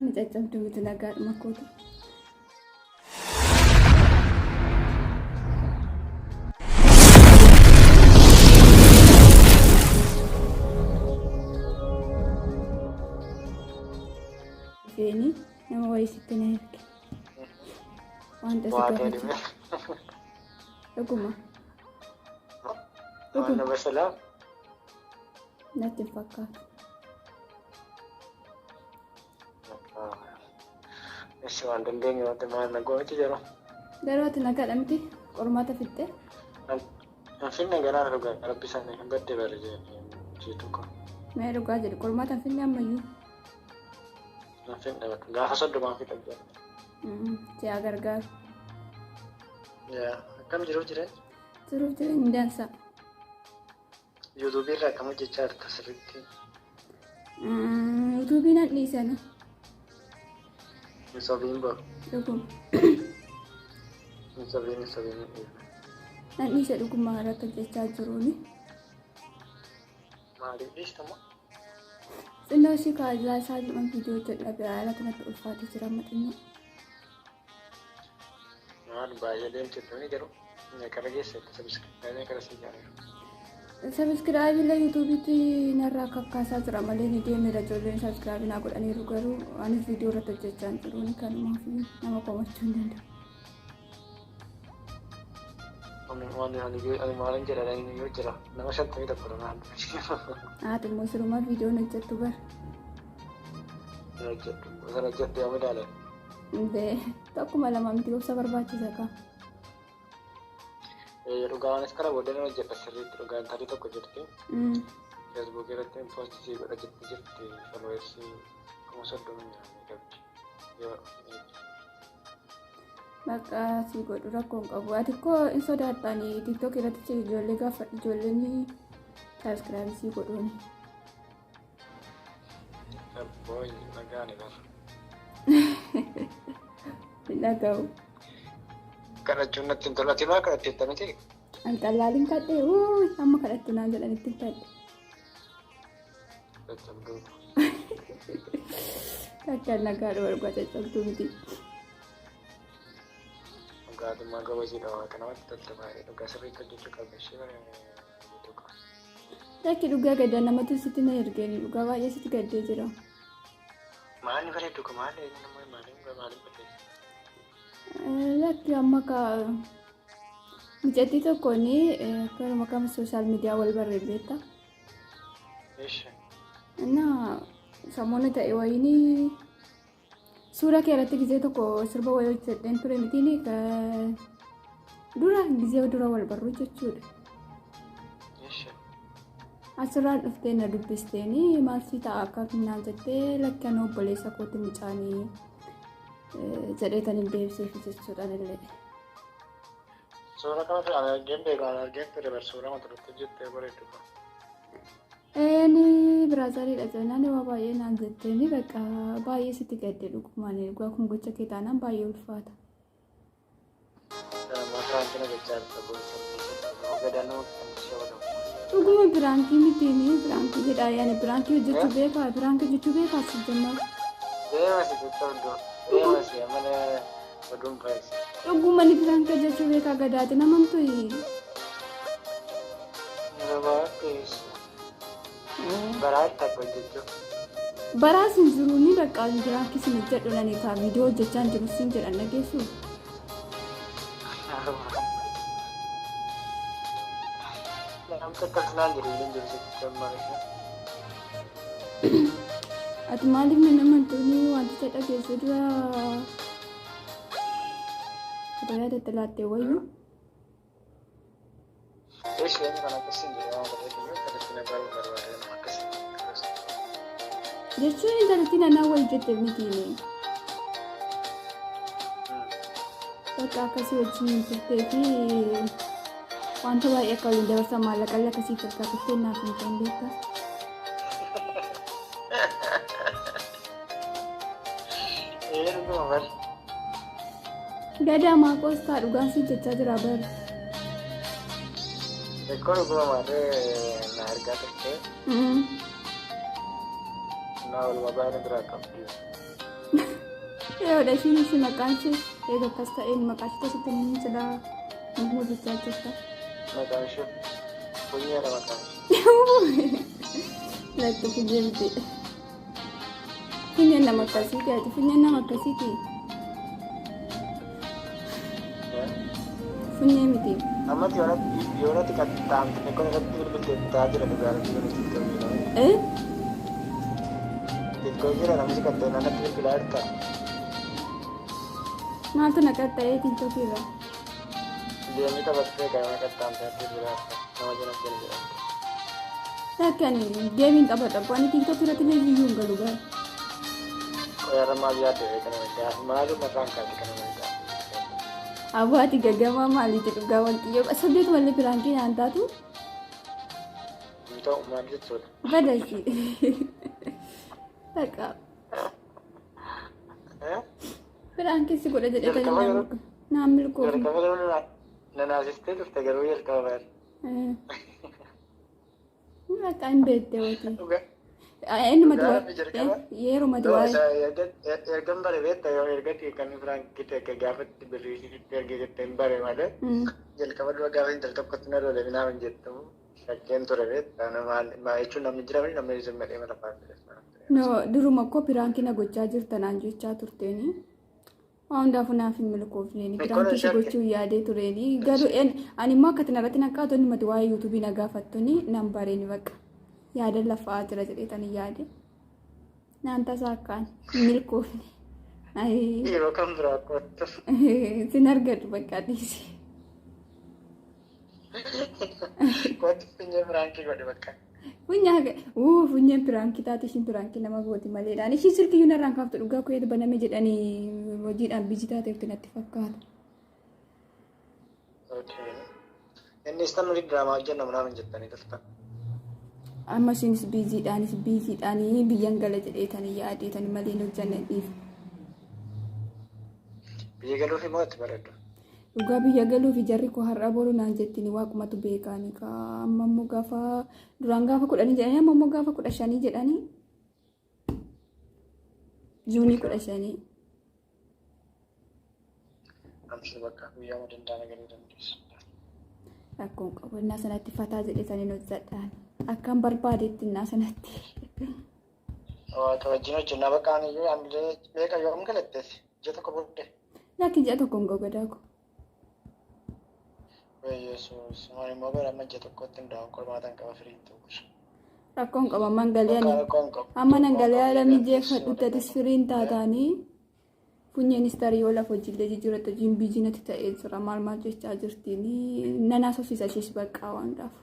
Miidhagduu miti nagaadhuma kootu. Feeni nama wayisitti na erge. Wanta si gaafatu. Dhuguma. Waan nama salaa. Natti hin fakkaatu. Isi waan dandeenye wanti maal nagoomitti jiru. Garuu ati nagaadha miti qormaata fixxee. Finne ganaa dhugaa rabbisan hin gadde bare jeetu ko. Mee dhugaa jedhu qormaata hin finne ammayyuu. Finne gaafa soddomaan fixa jira. Si haa gargaaru. Akkam jiruuf jireenya? Jiruuf jireenya dansa. Yuutuubii irraa akkam hojjechaa jirta sirriitti? Yuutuubiin an dhiisana. Sobiin boo. Dhuguma. Sobiin. An dhiise dhuguma irratti hojjechaa jiruuni. Maaliif dhiistamu? Xinnoo ishii kaajaa isaa jedhamu viidiyoo jedhabe haala kanatti ulfaatee jira maxinoo. Maal baay'ee deemteetu ni jiru. Meeqarra geesseetti sabiskiraabii gara sii jaalladhu. Sabiskiraabii illee yuutuubiitti narraa kakkaasaa jira malee ni deemedha ijoolleen sabiskiraabii naa godhaniiru garuu anis viidiyoo irratti hojjechaa hin jiruuni kanumaaf nama komachuu hin danda'u. Ani maalin jedhanii yoo jira nama 51 dha maal. Haati immoo sirumaa viidiyoon hojjettu bara. Hojjettu yoo madaalan. Tokkuma lama miti obsa barbaachisa kaa. Dhugaanis karaa booddee hojjeta sirriitti dhugaan tarii tokko jirti. Feesbuukii irratti poostii godha jirti foloowersii 30,000 qabdi. Bakka si godhu rakkoo hin qabu. Ati koo hin sodaadhaani TikTok irratti ijoollee gaafa ijoolleen sabiskiraabii si godhuuni. Booyi nagaan bara. Hin dhaga'u. Kadhachuun natti hin tolati maa kadhatteetta miti? An qallaaliin kadhee amma kadhattu naan jedhanitti hin kadhe. Caccabduutu. Akka nagaadha warqaa caccabduu miti. Dhugaatummaa gabaasiidha waa kanamatti tattaafaa dhugaa sirriitti hojjechuu qabda ishee bareedu qaba. Lakki dhugaa gaddaa namatti sitti na ergeeni dhugaa baay'ee sitti gaddee jira. Maalni bareedu kun maali maaliin bareedu? Lakki amma ka mijattii tokkooni karuma kama sooshaal miidiyaa wal barreeffata. Innaa sammuna ta'e wayini suura kee irratti gizee tokko sirba wayii hojjedheen ture mitiini dura gizee dura wal barru jechuudha. Asirraan dhuftee na dubbisteeni maal si ta'a akka naan jettee lakkaan obboleessa kootti mucaanii jedheetan hin deebisee jechuudhaan illee. Suura kanatti argeen beekaan argeen ture barsuura mata durte jettee bareedu qaba. Ni biraazariidha jennaan waa baay'ee naan jetteeni bakka baay'ee sitti gaddee dhugumaan dhugaa kun gocha kee taanaan baay'ee ulfaata. Makaraan kana gochaa jirta gosa gadaanoo kan ishee wadamu. Dhuguma biraankii mitiini biraankii jedhaa yaani biraankii hojjechuu beekaa biraankii hojjechuu beekaa si jennaan. Deemasi jechuudha. Deemasi amala waduun faayisa. Dhuguma ni biraankii hojjechuu beekaa gadaati namamtu. Gabaattis. Baraatti akka hojjechuu. Baraas hin jiru ni bakka biraankii sin jedhu nani kaa viidiyoo hojjechaa hin jiru sin jedhan dhageessu. Namta tasnaan jiru hin jiru sitti malee. Ati maaliif nama amantuuni wanticha dhageessu dura baay'ee tattalaattee wayyu. Isheen kan akkasiin jiru waan bareedu kadhatti nagaan barbaadu akkasiin. Jechuun intalatti naannaa wayii jette mitiini. Bakka akkasii wajjin turtee fi wanta baay'ee akka waliin dabarsan maallaqallee akkasii fakkaatuttee naaf hin dandeetta. Gadaa maaqoos taa dhugaan si jechaa jira bara. Ekkoon dhuguma maarree na argaa turte. Naa walumaa baay'ee biraa qabdi. Dhedheeroodha ishiinis maqaan ishee eega akkas ta'een maqaa ishee tasitti ni jira nama bichaa jirta. Maqaan ishee funyeedha maqaan ishee. Lakki funyee miti. Funyeen nama akkasiiti ati funyeen nama akkasiiti. Funyee miti. Ammatti yoonatti kan taa'amte kun irratti bilbilte ta'aa jira dhugaatii jiru tiktookii. Tiktookii namni kan ta'e naannatti bilbilaa jirta. Maaltu naqaxxa'ee tiktookii irra? Deemni taphattee kan nama qaxxaamtee bilbilaa jirta. Nama jala jala jedhamte. Lakkan deemiin taphata waan tiktookii irratti illee iyyuu hin galu gaara. Qoyaara maal yaadde kana wajjaa maaluu maqaan kaati kana wajjaa. Abbaati gaggamaa maaliiti dhugaa wanti yoo saddeet wallee biraankii naan taatu. Ta'u maal jechuudha. Badalchi. Takka. Biraankii si godha jedhee kan naan milkoofu. Jalqaba yeroo nanaasistee turte garuu jalqaba baay'ee. Akka hin beekte hooti. Eenyuma du'a yeruma du'a. Ergan bare beekta yoo ergatti kan biraankii ta'e gaafatti birrii ergee jettee hin bare malee jalqaba dura gaafa intal tokkotti na dole minaa hin jettu shakkeen ture beekta maa jechuun namni jira namni isin madhee mala faatu. No duruma koo biraankii na gochaa jirta naan jechaa turteeni. Hundaafuu naaf hin milkoofneeni biraankii si gochuu yaadee tureeni garuu ani immoo akka kanarratti naqaatu inni mati waa'ee yuutuubii na gaafattuuni nan bareeni bakka. Yaada lafaa jira jedheetanii yaade naan tasaa akkaan milkoofne. Yeroo kam biraa kottu. Sin argatu bakka dhiise. Kottu funyee biraankii godhe bakka. Funyeen biraankii taate ishiin biraankii nama gooti maleedhaan ishii silkiyyuu narraan kaaftu dhugaa koyeetu baname jedhanii hojiidhaan biyyi taateefti natti fakkaata. Innis tan nuti diraamaa hojjennu naaf hin jettanii turtan. Amma isinis biiziidhaanii biyyan gala jedheetanii yaadeetanii malee hin hojjannadhiif. Biyya galuuf immoo itti bareeddu. Dhugaa biyya galuuf jarri koo har'a boru naan jettini waaqumatu beekaanii amma immoo gaafa duraan gaafa 10 jedhanii amma immoo gaafa 15 jedhanii Juunii 15. Amsi bakka guyyaa madandaana galuu dandeessu. Rakkoon qabu innaa sanatti fataa jedheetanii hojjedhaan. Akkaan barbaadetti innaa sanatti. Waaqa wajjin hojjennaa bakka ani iyyuu ambilee beeka yoo galatteessi ji'a tokko booddee. Lakki ji'a tokko hin goggodaako. Yesuus maal immoo bara amma ji'a tokkotti hundaa'uun qormaataan qaba firii ta'uus. Rakkoon qaba amma nangalee alamii jeeffadhutti atis firiin taataanii funyeenis tarii yoo lafa hojiillee jijjiirratti hojiin biizinatti ta'ee jira maal jechaa jirtiin nanaa sofisa ishees baqqaa waan dhaafu.